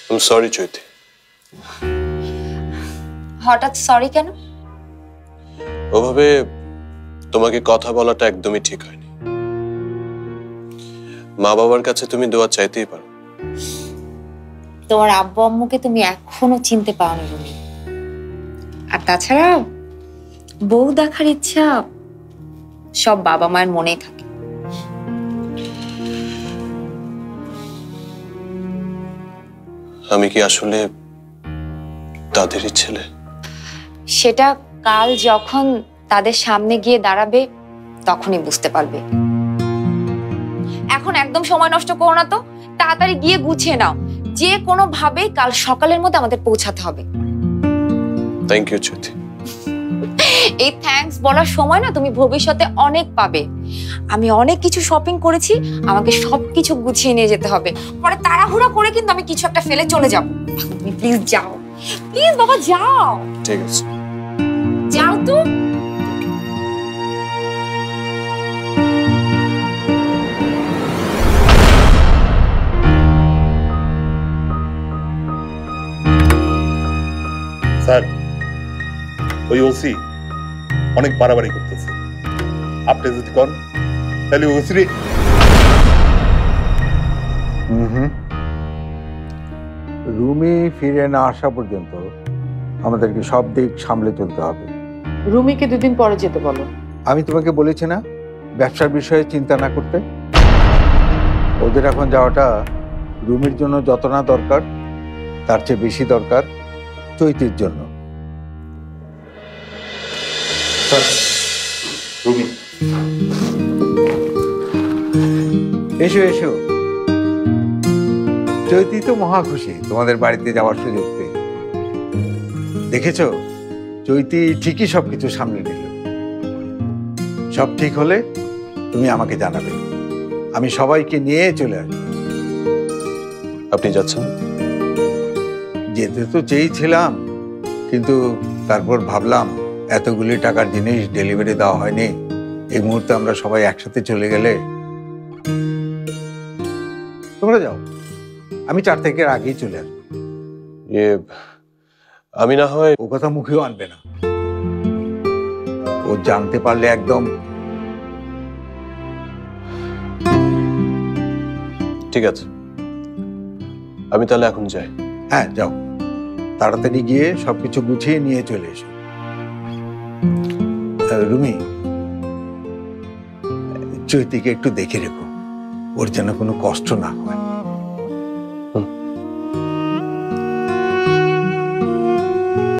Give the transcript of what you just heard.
I am sorry চৈতি। হঠাৎ sorry কেন? ওভাবে তোমাকে কথা বলাটা একদমই ঠিক হয়নি। মা বাবার কাছে তুমি দোয়া চাইতেই পারো। তোমার আব্বু আম্মুকে তুমি এখনো চিনতে পাওনি রুমি। আর তাছাড়া বউ দেখার ইচ্ছা সব বাবা মায়ের মনেই থাকে। আমি কি আসলে তাদেরই ছেলে? সেটা কাল যখন তাদের সামনে গিয়ে দাঁড়াবে তখনই বুঝতে পারবে। এখন একদম সময় নষ্ট করো না তো, তাড়াতাড়ি গিয়ে গুছিয়ে নাও। যে কোনো ভাবে কাল সকালের মধ্যে আমাদের পৌঁছাতে হবে। থ্যাংক ইউ চৈতি। এই থ্যাঙ্কস বলার সময় না তুমি ভবিষ্যতে অনেক পাবে। আমি অনেক কিছু শপিং করেছি, আমাকে সবকিছু গুছিয়ে নিয়ে যেতে হবে। পরে তাড়াহুড়া করে কিন্তু আমি কিছু একটা ফেলে চলে যাব। তুমি প্লিজ যাও, প্লিজ বাবা যাও। ঠিক আছে, যাও তো। স্যার, ওই ওসি অনেক বাড়াবাড়ি করতেছে। আপনি যদি কন তাহলে ওসি রে। রুমি ফিরে না আসা পর্যন্ত আমাদেরকে সব দিক সামলে চলতে হবে। রুমিকে দুদিন পরে যেতে বলো। আমি তোমাকে বলেছি না ব্যবসার বিষয়ে চিন্তা না করতে? ওদের এখন যাওয়াটা রুমির জন্য যত না দরকার তার চেয়ে বেশি দরকার চৈতির জন্য। রুমি, এসো এসো। চৈতি তো মহা খুশি তোমাদের বাড়িতে যাওয়ার সুযোগ পেয়ে। দেখেছো, চৈতি ঠিকই সবকিছু সামনে নিল। সব ঠিক হলে তুমি আমাকে জানাবে, আমি সবাইকে নিয়ে চলে আসবো। আপনি যাচ্ছেন? যেতে তো চেয়েছিলাম, কিন্তু তারপর ভাবলাম এতগুলি টাকার জিনিস ডেলিভারি দেওয়া হয়নি, এই মুহূর্তে আমরা সবাই একসাথে চলে গেলে। তোমরা যাও, আমি 4 থেকে আগেই চলে আসবো। আমি না হয়। ও কথা মুখেও আনবে না, ও জানতে পারলে একদম। ঠিক আছে, আমি তাহলে এখন যাই। হ্যাঁ যাও, তাড়াতাড়ি গিয়ে সবকিছু গুছিয়ে নিয়ে চলে এসো। রুমি, চৈতিকে একটু দেখে রেখো, ওর যেন কোনো কষ্ট না হয়।